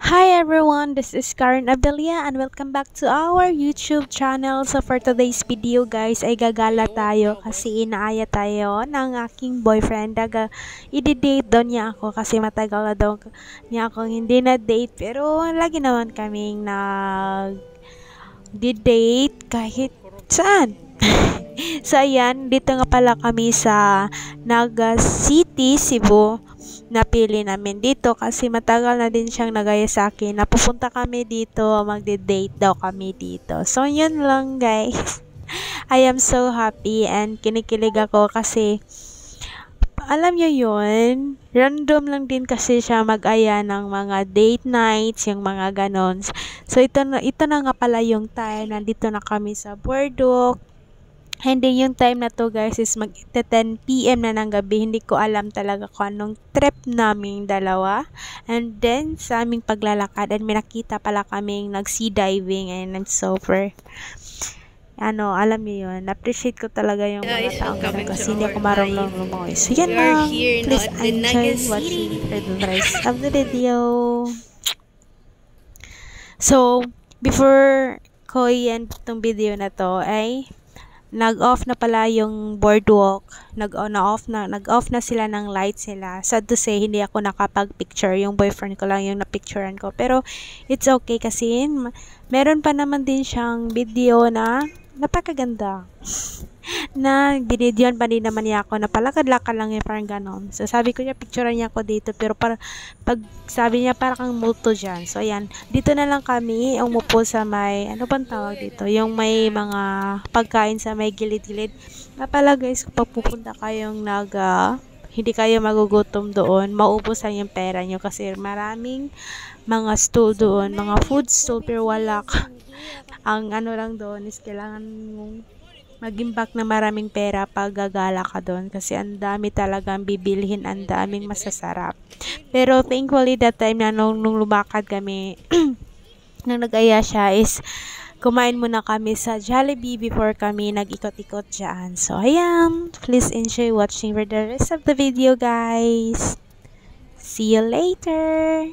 Hi everyone, this is Karen Abelia and welcome back to our YouTube channel. So for today's video guys ay gagala tayo kasi inaaya tayo ng aking boyfriend. I-date daw niya ako kasi matagal na daw niya akong hindi na-date, pero lagi naman kaming nag-date kahit saan. So ayan, dito nga pala kami sa Naga City, Cebu. Napili namin dito kasi matagal na din siyang nagaya sa akin na pupunta kami dito, magde-date daw kami dito. So yun lang guys. I am so happy and kinikilig ako kasi alam nyo yun, random lang din kasi siya mag-aya ng mga date nights, yung mga ganon. So ito na nga pala yung time, nandito na kami sa Boardwalk. And then yung time na to guys is mag-10 PM na ng gabi. Hindi ko alam talaga kung anong trip naming dalawa. And then sa aming paglalakad, and may nakita pala kaming nag-sea diving and super alam niyo yun, appreciate ko talaga yung mga taong ganun kasi hindi ako marunong lumangoy. So yan lang, please enjoy watching for the rest of the video. So before ko i-end itong video na to ay nag-off na pala yung boardwalk. Nag-off na sila ng lights nila. Sad to say, hindi ako nakapag-picture. Yung boyfriend ko lang yung na-picturean ko. Pero it's okay kasi meron pa naman din siyang video na napakaganda. Na binidyoan pa din naman niya ako na palakad-lakad lang yung parang ganon. So sabi ko niya, picturean niya ako dito, pero pag sabi niya para kang multo dyan. So ayan, dito na lang kami umupo sa may, ano bang tawag dito, yung may mga pagkain sa may gilid-gilid. Na pala guys, kung pupunta kayong hindi kayo magugutom doon, maubusan yung pera nyo kasi maraming mga stool doon, mga food stool, pero wala ang ano lang doon is kailangan mong mag-imbak na maraming pera pag gagala ka doon kasi ang dami talagang bibilhin, ang daming masasarap. Pero thankfully that time na nung lumakad kami nung nag-aya siya is kumain muna kami sa Jollibee before kami nag-ikot-ikot dyan. So ayan, please enjoy watching for the rest of the video guys. See you later!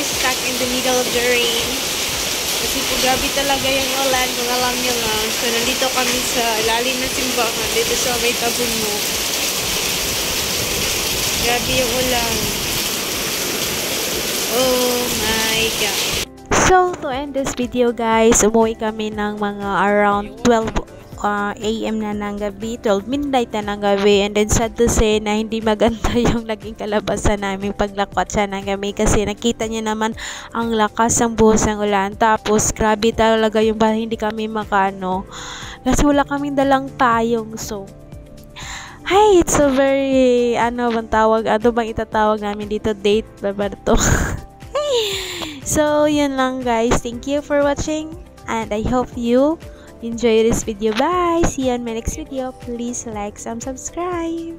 Stuck in the middle of the rain kasi po grabe talaga yung ulan, kung alam nyo lang. So nandito kami sa ilalim ng simbahan dito sa may tabon mo. Grabe yung ulan. Oh my god. So to end this video guys, umuwi kami ng mga around 12 AM na ng gabi, 12 midnight na ng gabi, and then sad to say na hindi maganda yung naging kalabasan namin paglakwat siya ng gabi kasi nakita niya naman ang lakas ng buhos ng ulan, tapos grabe talaga yung hindi kami makano kasi wala kaming dalang payong. So hi, it's so very bang tawag, bang itatawag namin dito, date ba to? So yun lang guys, thank you for watching and I hope you enjoy this video. Bye! See you on my next video. Please like and subscribe.